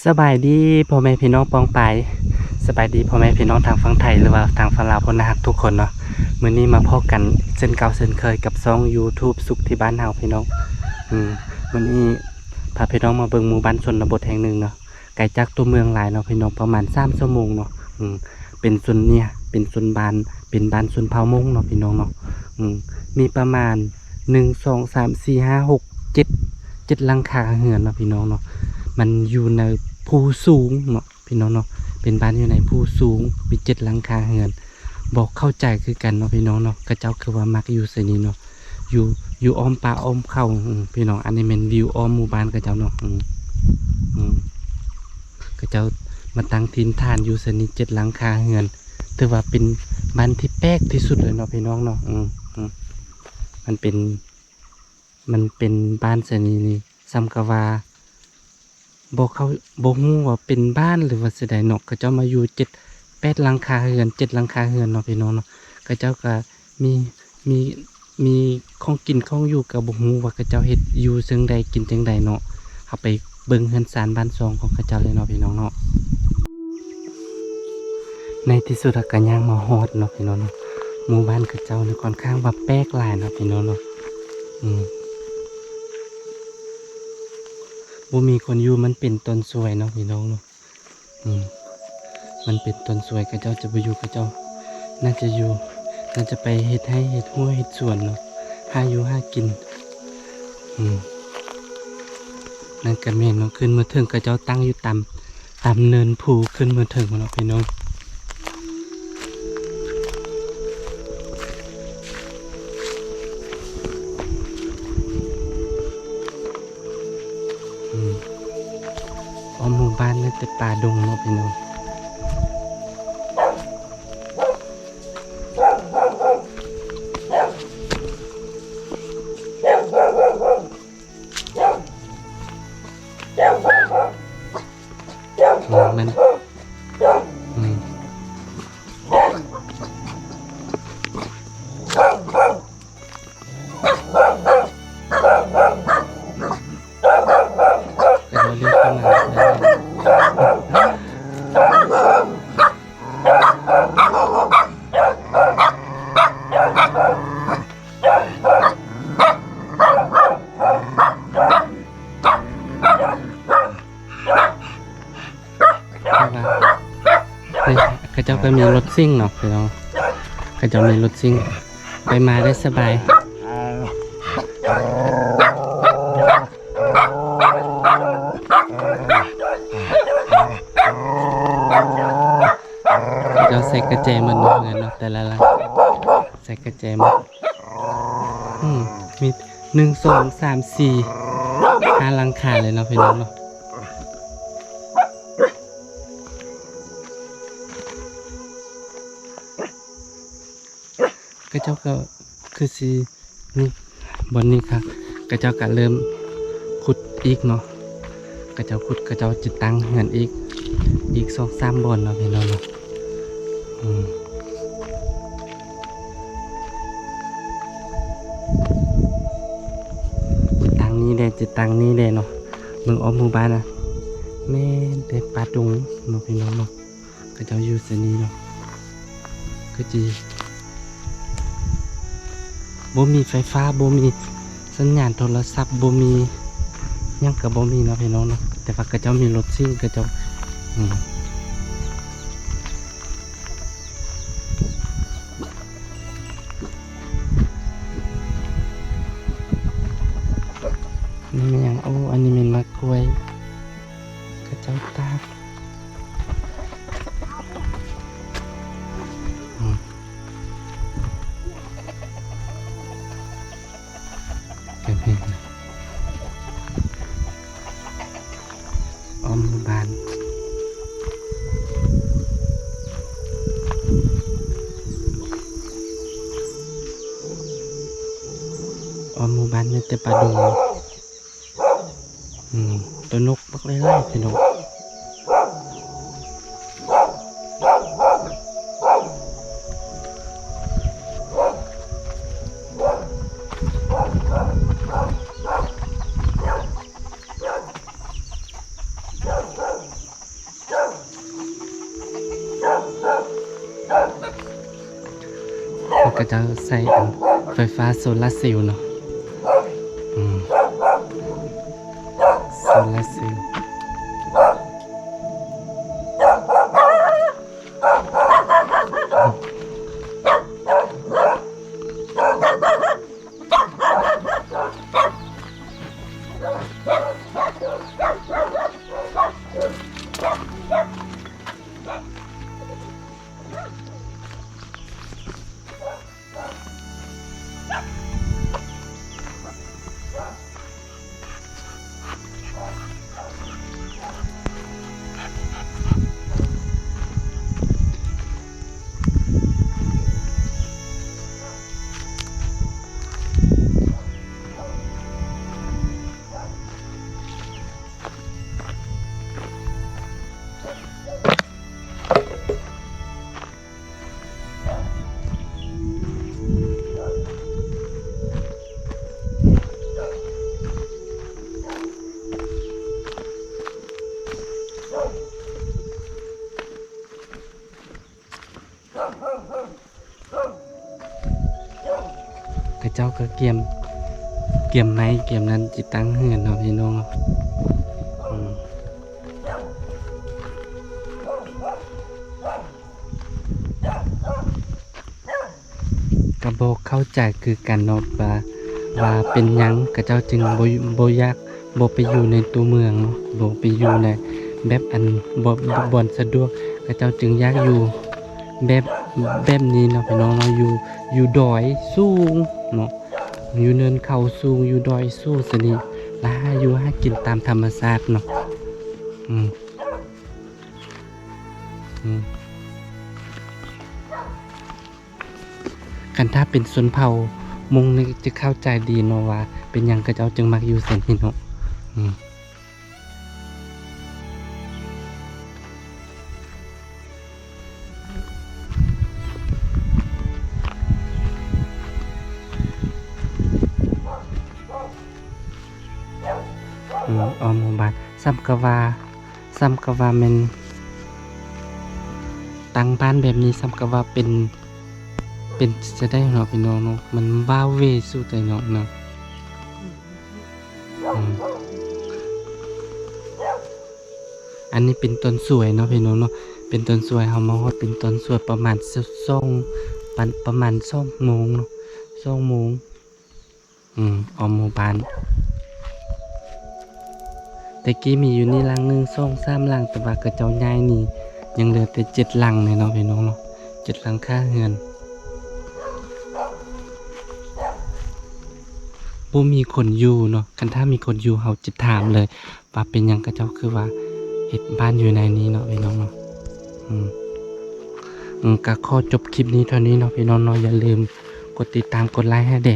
สบายดีพ่อแม่พี่น้องปองไปสบายดีพ่อแม่พี่น้องทางฝั่งไทยหรือว่าทางฝั่งลาวพนฮักทุกคนเนาะมื้อนี้มาพบกันเช่นเก่าเช่นเคยกับช่อง YouTube สุขที่บ้านเฮาพี่น้องมื้อนี้พาพี่น้องมาเบิ่งหมู่บ้านชนบทแห่งหนึ่งเนาะไกลจากตัวเมืองหลายเนาะพี่น้องประมาณ3ชั่วโมงเนาะเป็นชนเนี่ยเป็นชนบ้านเป็นบ้านชนเผ่ามงเนาะพี่น้องเนาะมีประมาณ1 2 3 4 5 6 7หลังคาเรือนเนาะพี่น้องเนาะมันอยู่ในภูสูงเนาะพี่น้องเนาะเป็นบ้านอยู่ในภูสูงมี7หลังคาเรือนบอกเข้าใจคือกันเนาะพี่น้องเนาะกระเจ้าคือว่ามักอยู่ไสนี้เนาะอยู่อ้อมป่าอ้อมเขาพี่น้องอันนี้เป็นวิวอ้อมหมู่บ้านกระเจ้าเนาะกระเจ้ามาตั้งถิ่นฐานอยู่ไสนี้7หลังคาเรือนถือว่าเป็นบ้านที่แปลกที่สุดเลยเนาะพี่น้องเนาะมันเป็นบ้านไสนี้นี่ซ้ำกับว่าบอกเขาบอกฮู้ว่าเป็นบ้านหรือว่าสิใดเนาะก็เจ้ามาอยู่7-8หลังคาเรือน7หลังคาเรือนเนาะพี่น้องเนาะก็เจ้าก็มีของกินของอยู่ก็บ่ฮู้ว่าเขาเจ้าเฮ็ดอยู่จังใดกินจังใดเนาะเฮาไปเบิ่งเรือนศาลบ้านซองของเขาเจ้าเลยเนาะพี่น้องเนาะในที่สุดก็ย่างมาฮอดเนาะพี่น้องเนาะหมู่บ้านเขาเจ้านี่ค่อนข้างว่าแปลกหลายเนาะพี่น้องเนาะบ่มีคนอยู่มันเป็นต้นสวยเนาะพี่น้องเนาะมันเป็นต้นสวยกระเจ้าจะไปอยู่กระเจ้าน่าจะไปเฮ็ดให้เฮ็ดหัวเฮ็ดสวนเนาะหาอยู่หากินนั่นก็แม่นเนาะขึ้นมาถึงกระเจ้าตั้งอยู่ตามเนินภูขึ้นมาถึงเนาะพี่น้องหมู่บ้านนั่นแต่ป่าดงเนาะพี่น้องมันเราเรียกกันมาเขาเจ้าก็มีรถซิ่งเนาะพี่น้องเขาเจ้ามีรถซิ่งไปมาได้สบายเราใส่กระเจมันเงินเนาะแต่ละลังใส่กระเจมันมี1 2 3 4 5หลังคาเลยเนาะพี่น้องเนาะกระเจ้าก็คือสินี่บนนี้ครับกระเจ้าก็เริ่มขุดอีกเนาะกระเจ้าขุดกระเจ้าจิตตั้งเงินอีก2-3บ่อนเนาะพี่น้องเนาะตั้งนี้ได้จิตตั้งนี้ได้เนาะเมืองอ้อมหมู่บ้านนะแม่แต่ป่าดงเนาะพี่น้องเนาะกระเจ้าอยู่ไสนี้เนาะก็จีบ่มีไฟฟ้าบ่มีสัญญาณโทรศัพท์บ่มีหยังก็บ่มีเนาะพี่น้องเนาะแต่ว่าก็เจ้ามีรถซิ่งก็เจ้านี่มันยังอันนี้มันมะกล้วยก็เจ้าตากอ้อมหมู่บ้านมีแต่ป่าดงตัวนกบักไล่พี่น้อง ก็จะใส่ไฟฟ้าโซลาร์เซลล์เนาะโซลาร์เซลล์กระเจ้าก็เกียมไม้เกียมนั้นจิตั้งเหือนเนาะพี่น้องกระบอกเข้าใจคือการเนาะว่าเป็นหยังกระเจ้าจึงบ่อยากบ่ไปอยู่ในตัวเมืองเนาะบ่ไปอยู่ในแบบอันบ่สะดวกกระเจ้าจึงอยากอยู่แบบนี้เนาะพี่น้องเนาะอยู่ดอยสูงเนาะอยู่เนินเขาสูงอยู่ดอยสูงสนิแล้วอยู่หากินตามธรรมชาติเนาะกันถ้าเป็นชนเผ่ามงนี่จะเข้าใจดีเนาะว่าเป็นหยังกระเจ้าจึงมักอยู่เส้นนี้เนาะหมู่บ้านซ้ำกะว่าแม่นตั้งบ้านแบบนี้ซ้ำกะว่าเป็นจะได้เนาะพี่น้องเนาะมันว้าเวสู้ใจเนาะอันนี้เป็นต้นสวยเนาะพี่น้องเนาะเป็นต้นสวยเฮามาฮอดเป็นต้นสวยประมาณประมาณ2 โมงเนาะ2 โมงหมู่บ้านแต่กี้มีอยู่นี่หลัง1 2 3หลังแต่ว่ากระเจ้าย้ายนี่ยังเหลือแต่7หลังเนาะพี่น้องเนาะ7หลังคาเรือนบ่มีคนอยู่เนาะคันถ้ามีคนอยู่เฮาจะถามเลยว่าเป็นหยังกระเจ้าคือว่าเฮ็ดบ้านอยู่ในนี้เนาะพี่น้องเนาะก็ขอจบคลิปนี้เท่านี้เนาะพี่น้องเนาะอย่าลืมกดติดตามกดไลค์ให้เด้